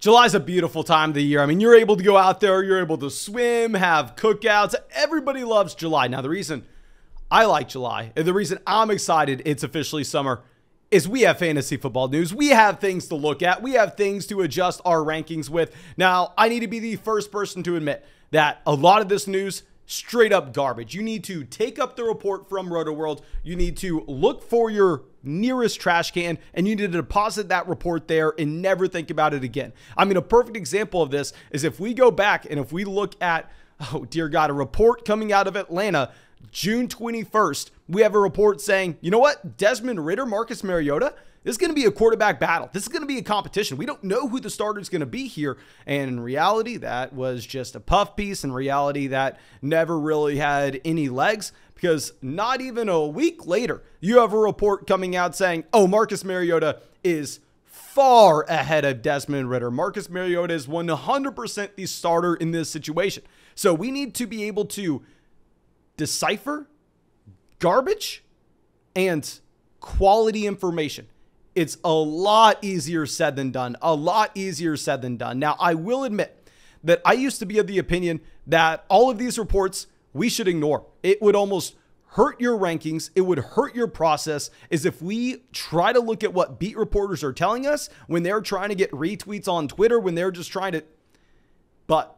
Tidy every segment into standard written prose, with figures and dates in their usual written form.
July's a beautiful time of the year. I mean, you're able to go out there, you're able to swim, have cookouts. Everybody loves July. Now, the reason I like July, and the reason I'm excited it's officially summer, is we have fantasy football news. We have things to look at. We have things to adjust our rankings with. Now, I need to be the first person to admit that a lot of this news, straight up garbage. You need to take up the report from RotoWorld. You need to look for your nearest trash can, and you need to deposit that report there and never think about it again. I mean, a perfect example of this is if we go back and if we look at, oh dear God, a report coming out of Atlanta, June 21st, we have a report saying, you know what? Desmond Ridder, Marcus Mariota, this is going to be a quarterback battle. This is going to be a competition. We don't know who the starter is going to be here. And in reality, that was just a puff piece. In reality, that never really had any legs, because not even a week later, you have a report coming out saying, oh, Marcus Mariota is far ahead of Desmond Ridder. Marcus Mariota is 100% the starter in this situation. So we need to be able to decipher garbage and quality information. It's a lot easier said than done. A lot easier said than done. Now, I will admit that I used to be of the opinion that all of these reports we should ignore. It would almost hurt your rankings. It would hurt your process, as if we try to look at what beat reporters are telling us when they're trying to get retweets on Twitter, when they're just trying to. But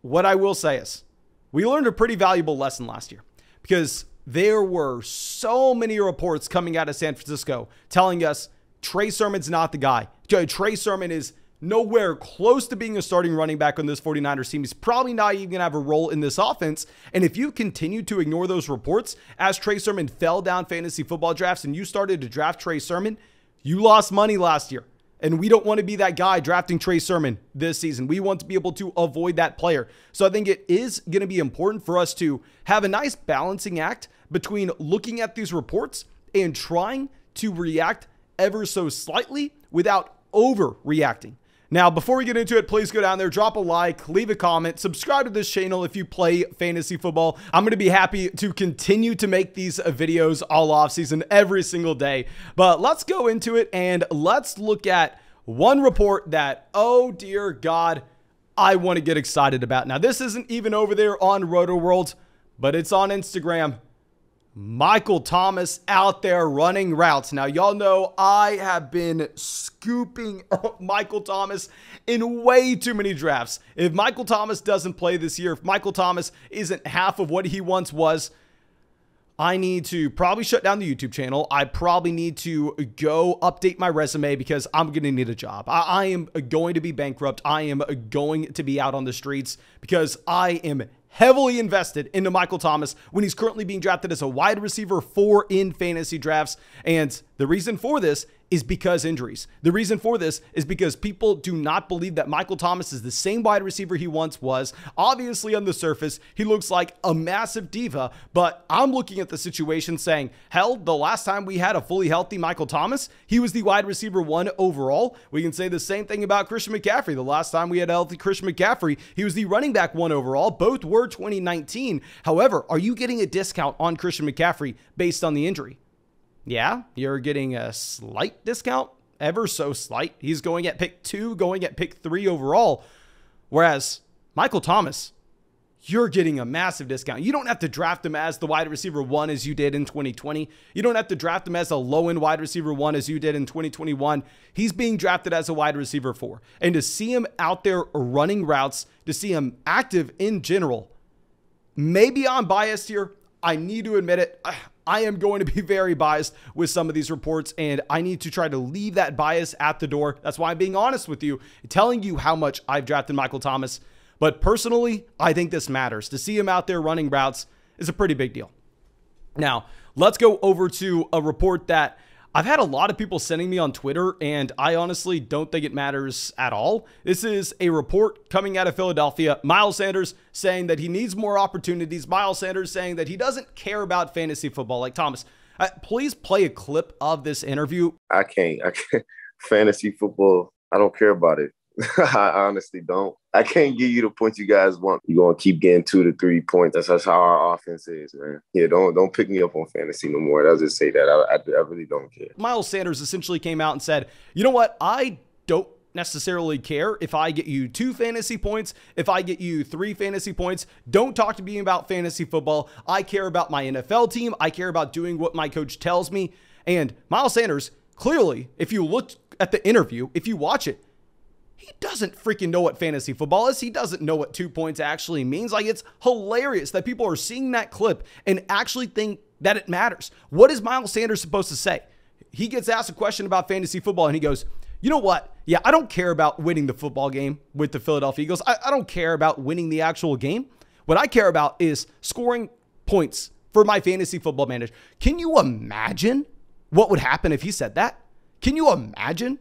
what I will say is we learned a pretty valuable lesson last year, because there were so many reports coming out of San Francisco telling us Trey Sermon's not the guy. Trey Sermon is nowhere close to being a starting running back on this 49ers team. He's probably not even going to have a role in this offense. And if you continue to ignore those reports as Trey Sermon fell down fantasy football drafts and you started to draft Trey Sermon, you lost money last year. And we don't want to be that guy drafting Trey Sermon this season. We want to be able to avoid that player. So I think it is going to be important for us to have a nice balancing act between looking at these reports and trying to react ever so slightly without overreacting. Now, before we get into it, please go down there, drop a like, leave a comment, subscribe to this channel if you play fantasy football. I'm going to be happy to continue to make these videos all off season every single day. But let's go into it and let's look at one report that, oh dear God, I want to get excited about. Now, this isn't even over there on RotoWorld, but it's on Instagram. Michael Thomas out there running routes. Now, y'all know I have been scooping up Michael Thomas in way too many drafts. If Michael Thomas doesn't play this year, if Michael Thomas isn't half of what he once was, I need to probably shut down the YouTube channel. I probably need to go update my resume, because I'm going to need a job. I am going to be bankrupt. I am going to be out on the streets, because I am heavily invested into Michael Thomas when he's currently being drafted as a wide receiver 4 in fantasy drafts. And the reason for this is because injuries. The reason for this is because people do not believe that Michael Thomas is the same wide receiver he once was. Obviously, on the surface, he looks like a massive diva, but I'm looking at the situation saying, hell, the last time we had a fully healthy Michael Thomas, he was the wide receiver 1 overall. We can say the same thing about Christian McCaffrey. The last time we had a healthy Christian McCaffrey, he was the running back 1 overall. Both were 2019. However, are you getting a discount on Christian McCaffrey based on the injury? Yeah, you're getting a slight discount, ever so slight. He's going at pick 2, going at pick 3 overall. Whereas Michael Thomas, you're getting a massive discount. You don't have to draft him as the wide receiver 1 as you did in 2020. You don't have to draft him as a low-end wide receiver 1 as you did in 2021. He's being drafted as a wide receiver 4. And to see him out there running routes, to see him active in general, maybe I'm biased here. I need to admit it. I am going to be very biased with some of these reports, and I need to try to leave that bias at the door. That's why I'm being honest with you, telling you how much I've drafted Michael Thomas. But personally, I think this matters. To see him out there running routes is a pretty big deal. Now, let's go over to a report that I've had a lot of people sending me on Twitter, and I honestly don't think it matters at all. This is a report coming out of Philadelphia. Miles Sanders saying that he needs more opportunities. Miles Sanders saying that he doesn't care about fantasy football. Like, Thomas, please play a clip of this interview. I can't. Fantasy football, I don't care about it. I honestly don't. I can't give you the points you guys want. You're going to keep getting 2 to 3 points. That's how our offense is, man. Yeah, don't pick me up on fantasy no more. I'll just say that. I really don't care. Miles Sanders essentially came out and said, you know what? I don't necessarily care if I get you 2 fantasy points, if I get you 3 fantasy points. Don't talk to me about fantasy football. I care about my NFL team. I care about doing what my coach tells me. And Miles Sanders, clearly, if you look at the interview, if you watch it, he doesn't freaking know what fantasy football is. He doesn't know what 2 points actually means. Like, it's hilarious that people are seeing that clip and actually think that it matters. What is Miles Sanders supposed to say? He gets asked a question about fantasy football and he goes, you know what? Yeah, I don't care about winning the football game with the Philadelphia Eagles. I don't care about winning the actual game. What I care about is scoring points for my fantasy football manager. Can you imagine what would happen if he said that? Can you imagine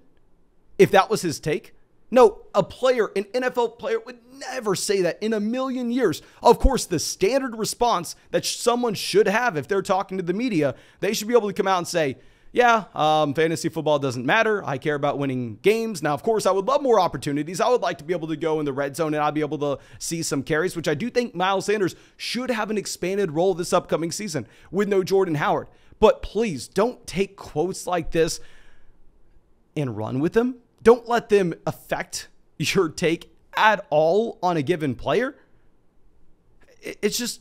if that was his take? No, a player, an NFL player would never say that in a million years. Of course, the standard response that someone should have if they're talking to the media, they should be able to come out and say, yeah, fantasy football doesn't matter. I care about winning games. Now, of course, I would love more opportunities. I would like to be able to go in the red zone and I'd be able to see some carries, which I do think Miles Sanders should have an expanded role this upcoming season with no Jordan Howard. But please don't take quotes like this and run with them. Don't let them affect your take at all on a given player. It's just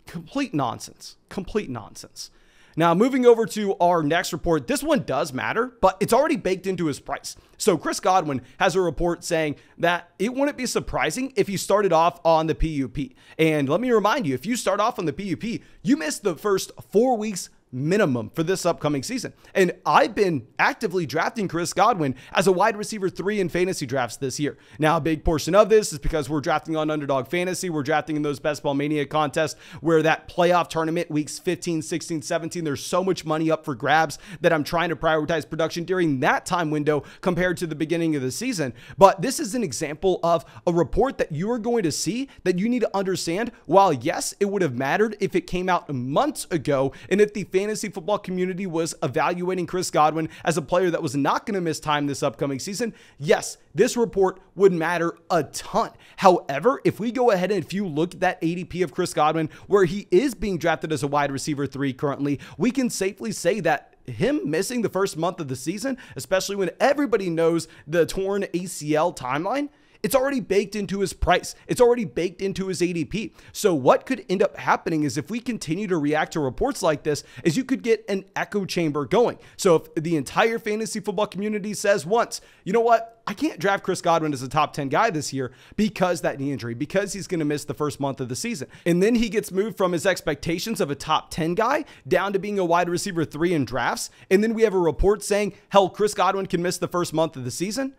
complete nonsense. Complete nonsense. Now, moving over to our next report, this one does matter, but it's already baked into his price. So Chris Godwin has a report saying that it wouldn't be surprising if he started off on the PUP. And let me remind you, if you start off on the PUP, you missed the first 4 weeks minimum for this upcoming season. And I've been actively drafting Chris Godwin as a wide receiver 3 in fantasy drafts this year. Now, a big portion of this is because we're drafting on Underdog Fantasy. We're drafting in those Best Ball Mania contests where that playoff tournament, weeks 15, 16, 17, there's so much money up for grabs that I'm trying to prioritize production during that time window compared to the beginning of the season. But this is an example of a report that you are going to see that you need to understand. While yes, it would have mattered if it came out months ago and if the fantasy football community was evaluating Chris Godwin as a player that was not going to miss time this upcoming season, yes, this report would matter a ton. However, if we go ahead and if you look at that ADP of Chris Godwin, where he is being drafted as a wide receiver 3 currently, we can safely say that him missing the first month of the season, especially when everybody knows the torn ACL timeline, it's already baked into his price. It's already baked into his ADP. So what could end up happening is if we continue to react to reports like this, is you could get an echo chamber going. So if the entire fantasy football community says once, you know what, I can't draft Chris Godwin as a top 10 guy this year because that knee injury, because he's going to miss the first month of the season. And then he gets moved from his expectations of a top 10 guy down to being a wide receiver 3 in drafts. And then we have a report saying, hell, Chris Godwin can miss the first month of the season.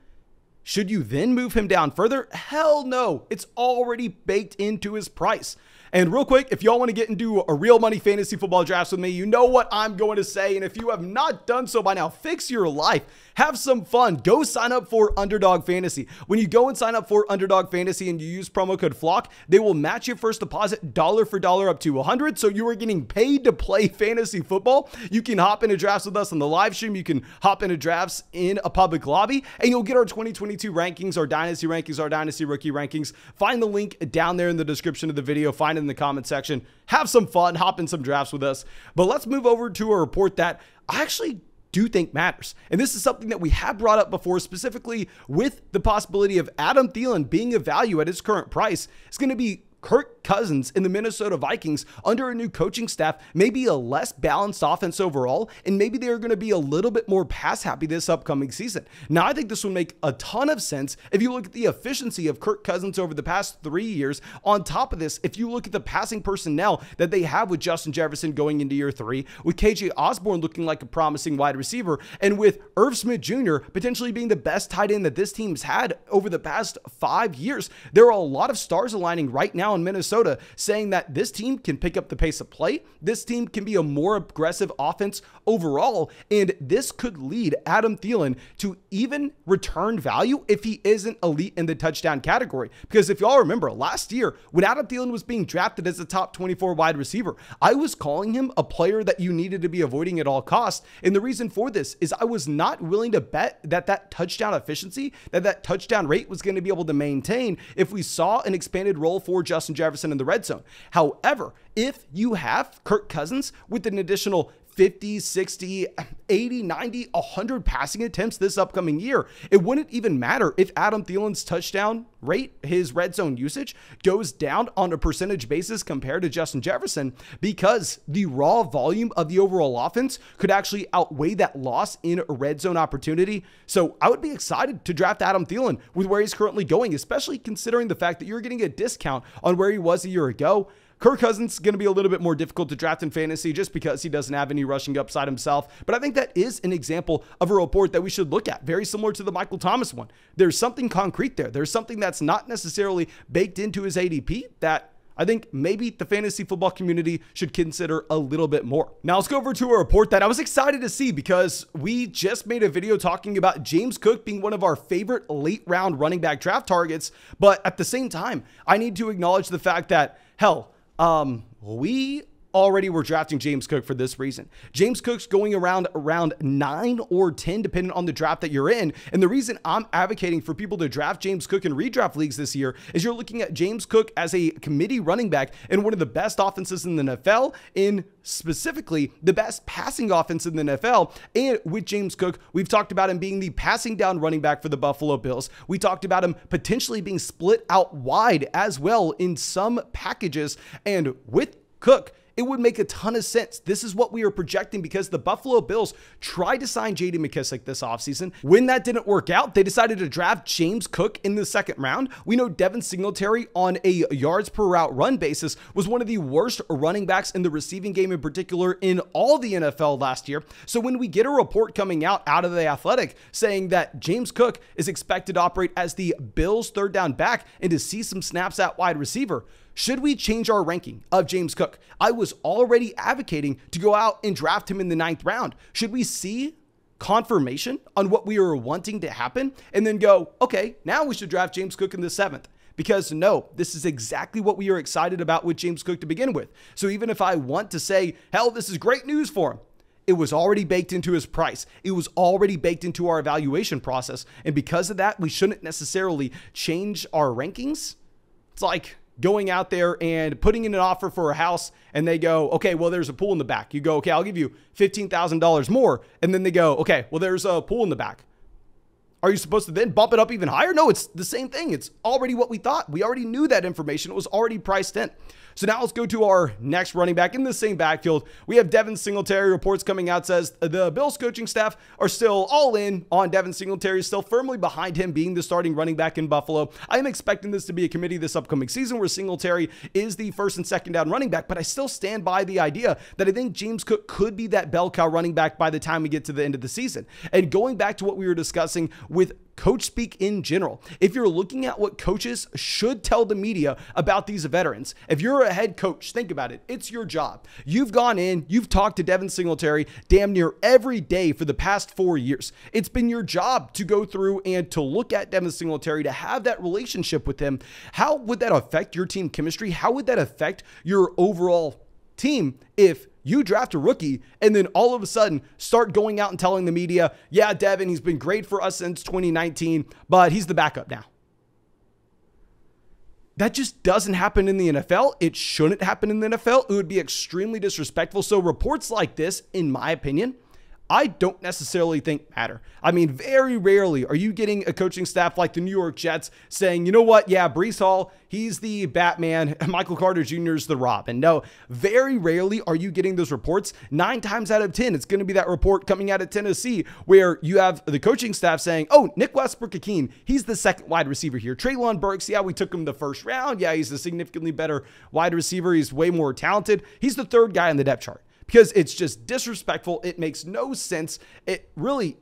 Should you then move him down further? Hell no. It's already baked into his price. And real quick, if y'all want to get into a real money fantasy football drafts with me, you know what I'm going to say. And if you have not done so by now, fix your life. Have some fun. Go sign up for Underdog Fantasy. When you go and sign up for Underdog Fantasy and you use promo code FLOCK, they will match your first deposit dollar for dollar up to $100. So you are getting paid to play fantasy football. You can hop into drafts with us on the live stream. You can hop into drafts in a public lobby, and you'll get our 2022 rankings, our dynasty rankings, our dynasty rookie rankings. Find the link down there in the description of the video. Find it in the comment section. Have some fun. Hop in some drafts with us. But let's move over to a report that I actually do think matters. And this is something that we have brought up before, specifically with the possibility of Adam Thielen being a value at his current price. It's going to be Kirk Cousins in the Minnesota Vikings under a new coaching staff, maybe a less balanced offense overall, and maybe they're going to be a little bit more pass happy this upcoming season. Now, I think this would make a ton of sense if you look at the efficiency of Kirk Cousins over the past 3 years. On top of this, if you look at the passing personnel that they have with Justin Jefferson going into year 3, with KJ Osborne looking like a promising wide receiver, and with Irv Smith Jr. potentially being the best tight end that this team's had over the past 5 years, there are a lot of stars aligning right now in Minnesota saying that this team can pick up the pace of play. This team can be a more aggressive offense overall, and this could lead Adam Thielen to even return value if he isn't elite in the touchdown category. Because if y'all remember last year when Adam Thielen was being drafted as a top 24 wide receiver, I was calling him a player that you needed to be avoiding at all costs. And the reason for this is I was not willing to bet that touchdown efficiency, that touchdown rate was going to be able to maintain if we saw an expanded role for Justin Jefferson in the red zone. However, if you have Kirk Cousins with an additional 50, 60, 80, 90, 100 passing attempts this upcoming year. It wouldn't even matter if Adam Thielen's touchdown rate, his red zone usage, goes down on a percentage basis compared to Justin Jefferson, because the raw volume of the overall offense could actually outweigh that loss in a red zone opportunity. So I would be excited to draft Adam Thielen with where he's currently going, especially considering the fact that you're getting a discount on where he was a year ago. Kirk Cousins is going to be a little bit more difficult to draft in fantasy just because he doesn't have any rushing upside himself. But I think that is an example of a report that we should look at, very similar to the Michael Thomas one. There's something concrete there. There's something that's not necessarily baked into his ADP that I think maybe the fantasy football community should consider a little bit more. Now let's go over to a report that I was excited to see, because we just made a video talking about James Cook being one of our favorite late round running back draft targets. But at the same time, I need to acknowledge the fact that, hell, we already were drafting James Cook for this reason. James Cook's going around 9 or 10, depending on the draft that you're in. And the reason I'm advocating for people to draft James Cook in redraft leagues this year is you're looking at James Cook as a committee running back in one of the best offenses in the NFL, in specifically the best passing offense in the NFL. And with James Cook, we've talked about him being the passing down running back for the Buffalo Bills. We talked about him potentially being split out wide as well in some packages. And with Cook, it would make a ton of sense. This is what we are projecting, because the Buffalo Bills tried to sign J.D. McKissic this offseason. When that didn't work out, they decided to draft James Cook in the second round. We know Devin Singletary on a yards per route run basis was one of the worst running backs in the receiving game in particular in all the NFL last year. So when we get a report coming out of the Athletic saying that James Cook is expected to operate as the Bills' third down back and to see some snaps at wide receiver, should we change our ranking of James Cook? I was already advocating to go out and draft him in the 9th round. Should we see confirmation on what we were wanting to happen and then go, okay, now we should draft James Cook in the 7th? Because no, this is exactly what we are excited about with James Cook to begin with. So even if I want to say, hell, this is great news for him, it was already baked into his price. It was already baked into our evaluation process. And because of that, we shouldn't necessarily change our rankings. It's like going out there and putting in an offer for a house and they go, okay, well, there's a pool in the back. You go, okay, I'll give you $15,000 more. And then they go, okay, well, there's a pool in the back. Are you supposed to then bump it up even higher? No, it's the same thing. It's already what we thought. We already knew that information. It was already priced in. So now let's go to our next running back in the same backfield. We have Devin Singletary. Reports coming out says the Bills coaching staff are still all in on Devin Singletary, still firmly behind him being the starting running back in Buffalo. I am expecting this to be a committee this upcoming season where Singletary is the first and second down running back, but I still stand by the idea that I think James Cook could be that bell cow running back by the time we get to the end of the season. And going back to what we were discussing with coach speak in general, if you're looking at what coaches should tell the media about these veterans, if you're a head coach, think about it. It's your job. You've gone in, you've talked to Devin Singletary damn near every day for the past 4 years. It's been your job to go through and to look at Devin Singletary, to have that relationship with him. How would that affect your team chemistry? How would that affect your overall team if you draft a rookie and then all of a sudden start going out and telling the media, yeah, Devin, he's been great for us since 2019, but he's the backup now? That just doesn't happen in the NFL. It shouldn't happen in the NFL. It would be extremely disrespectful. So reports like this, in my opinion, I don't necessarily think matter. I mean, very rarely are you getting a coaching staff like the New York Jets saying, you know what? Yeah, Breece Hall, he's the Batman. Michael Carter Jr. is the Robin. No, very rarely are you getting those reports. 9 times out of 10, it's going to be that report coming out of Tennessee where you have the coaching staff saying, oh, Nick Westbrook-Ikhine, he's the second wide receiver here. Treylon Burks, yeah, we took him the first round. Yeah, he's a significantly better wide receiver. He's way more talented. He's the third guy on the depth chart. Because it's just disrespectful. It makes no sense. It really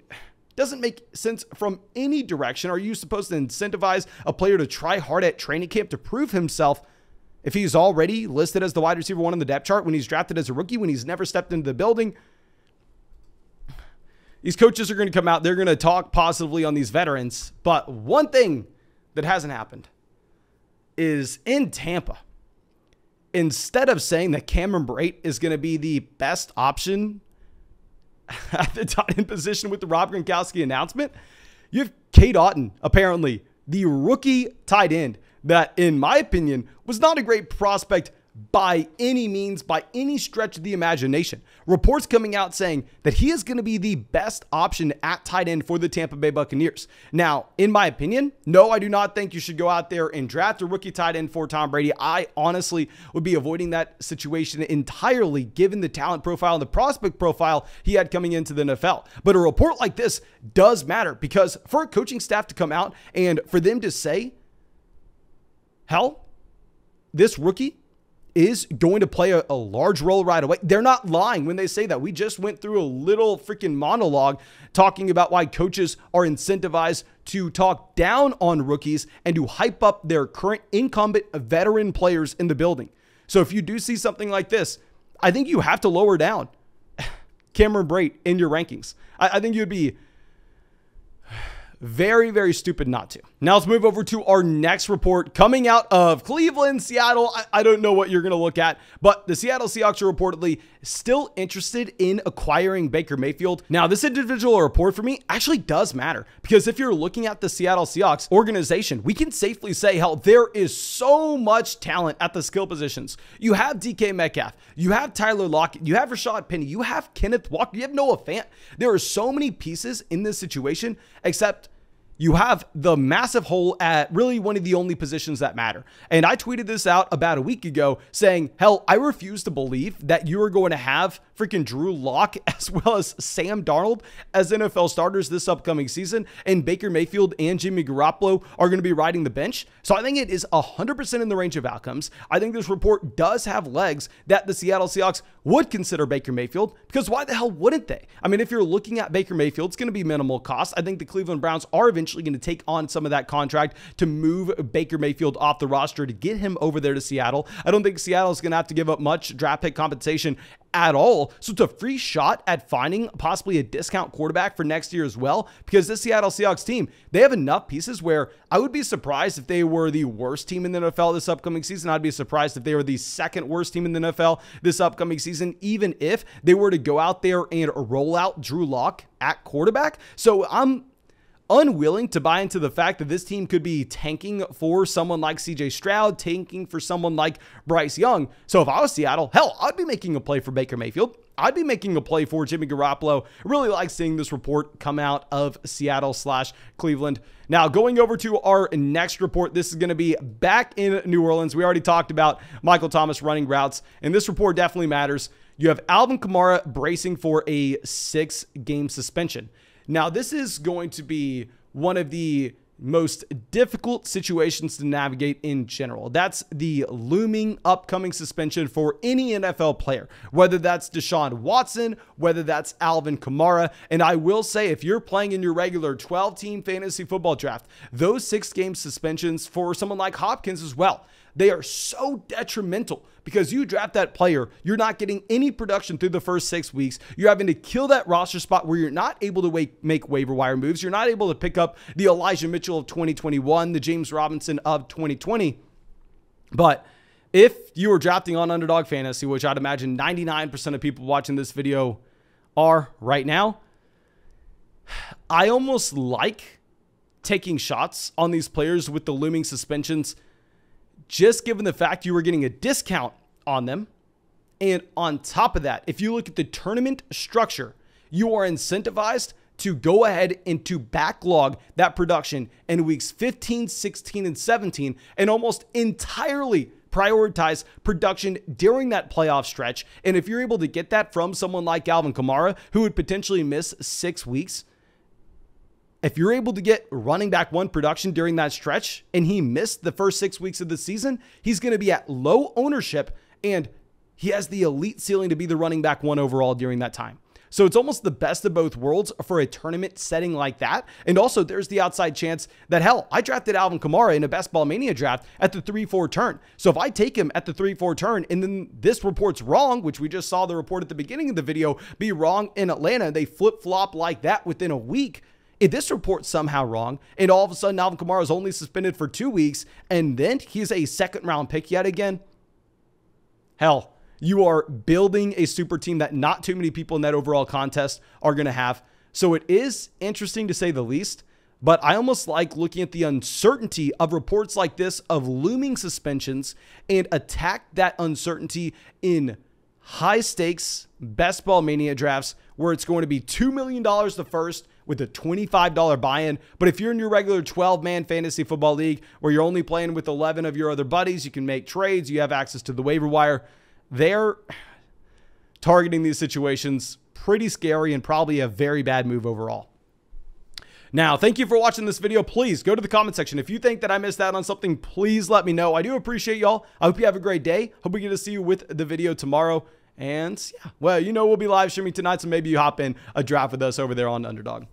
doesn't make sense from any direction. Are you supposed to incentivize a player to try hard at training camp to prove himself if he's already listed as the wide receiver 1 on the depth chart when he's drafted as a rookie, when he's never stepped into the building? These coaches are going to come out. They're going to talk positively on these veterans. But one thing that hasn't happened is in Tampa, instead of saying that Cameron Brate is going to be the best option at the tight end position with the Rob Gronkowski announcement, you have Cade Otton, apparently the rookie tight end that, in my opinion, was not a great prospect by any means, by any stretch of the imagination. Reports coming out saying that he is going to be the best option at tight end for the Tampa Bay Buccaneers. Now, in my opinion, no, I do not think you should go out there and draft a rookie tight end for Tom Brady. I honestly would be avoiding that situation entirely given the talent profile and the prospect profile he had coming into the NFL. But a report like this does matter because for a coaching staff to come out and for them to say, hell, this rookie is going to play a large role right away. They're not lying when they say that. We just went through a little freaking monologue talking about why coaches are incentivized to talk down on rookies and to hype up their current incumbent veteran players in the building. So if you do see something like this, I think you have to lower down Cameron Brate in your rankings. I think you'd be very, very stupid not to. Now let's move over to our next report coming out of Cleveland, Seattle. I don't know what you're going to look at, but the Seattle Seahawks are reportedly still interested in acquiring Baker Mayfield. Now this individual report for me actually does matter because if you're looking at the Seattle Seahawks organization, we can safely say, hell, there is so much talent at the skill positions. You have DK Metcalf, you have Tyler Lockett, you have Rashad Penny, you have Kenneth Walker, you have Noah Fant. There are so many pieces in this situation, except you have the massive hole at really one of the only positions that matter. And I tweeted this out about a week ago saying, hell, I refuse to believe that you are going to have freaking Drew Lock as well as Sam Darnold as NFL starters this upcoming season, and Baker Mayfield and Jimmy Garoppolo are going to be riding the bench. So I think it is 100% in the range of outcomes. I think this report does have legs that the Seattle Seahawks would consider Baker Mayfield, because why the hell wouldn't they? I mean, if you're looking at Baker Mayfield, it's going to be minimal cost. I think the Cleveland Browns are eventually going to take on some of that contract to move Baker Mayfield off the roster to get him over there to Seattle. I don't think Seattle is going to have to give up much draft pick compensation at all. So it's a free shot at finding possibly a discount quarterback for next year as well, because this Seattle Seahawks team, they have enough pieces where I would be surprised if they were the worst team in the NFL this upcoming season. I'd be surprised if they were the second worst team in the NFL this upcoming season, even if they were to go out there and roll out Drew Lock at quarterback. So I'm unwilling to buy into the fact that this team could be tanking for someone like CJ Stroud, tanking for someone like Bryce Young. So if I was Seattle, hell, I'd be making a play for Baker Mayfield. I'd be making a play for Jimmy Garoppolo. I really like seeing this report come out of Seattle/Cleveland. Now, going over to our next report, this is going to be back in New Orleans. We already talked about Michael Thomas running routes, and this report definitely matters. You have Alvin Kamara bracing for a 6-game suspension. Now, this is going to be one of the most difficult situations to navigate in general. That's the looming upcoming suspension for any NFL player, whether that's Deshaun Watson, whether that's Alvin Kamara. And I will say, if you're playing in your regular 12-team fantasy football draft, those 6-game suspensions for someone like Hopkins as well, they are so detrimental because you draft that player, you're not getting any production through the first 6 weeks. You're having to kill that roster spot where you're not able to make waiver wire moves. You're not able to pick up the Elijah Mitchell of 2021, the James Robinson of 2020. But if you were drafting on Underdog Fantasy, which I'd imagine 99% of people watching this video are right now, I almost like taking shots on these players with the looming suspensions, just given the fact you were getting a discount on them. And on top of that, if you look at the tournament structure, you are incentivized to go ahead and to backlog that production in weeks 15, 16, and 17, and almost entirely prioritize production during that playoff stretch. And if you're able to get that from someone like Alvin Kamara, who would potentially miss 6 weeks, if you're able to get running back one production during that stretch and he missed the first 6 weeks of the season, he's going to be at low ownership and he has the elite ceiling to be the running back one overall during that time. So it's almost the best of both worlds for a tournament setting like that. And also there's the outside chance that, hell, I drafted Alvin Kamara in a Best Ball Mania draft at the 3-4 turn. So if I take him at the 3-4 turn and then this report's wrong, which we just saw the report at the beginning of the video be wrong in Atlanta, and they flip-flop like that within a week, if this report's somehow wrong, and all of a sudden Alvin Kamara is only suspended for 2 weeks, and then he's a second-round pick yet again, hell, you are building a super team that not too many people in that overall contest are going to have. So it is interesting to say the least, But I almost like looking at the uncertainty of reports like this of looming suspensions and attack that uncertainty in high stakes best ball mania drafts where it's going to be $2 million the first with a $25 buy-in. But if you're in your regular 12-man fantasy football league where you're only playing with 11 of your other buddies, you can make trades, you have access to the waiver wire. They're targeting these situations pretty scary and probably a very bad move overall. Now, thank you for watching this video. Please go to the comment section. If you think that I missed out on something, please let me know. I do appreciate y'all. I hope you have a great day. Hope we get to see you with the video tomorrow. And yeah, well, you know, we'll be live streaming tonight, so maybe you hop in a draft with us over there on Underdog.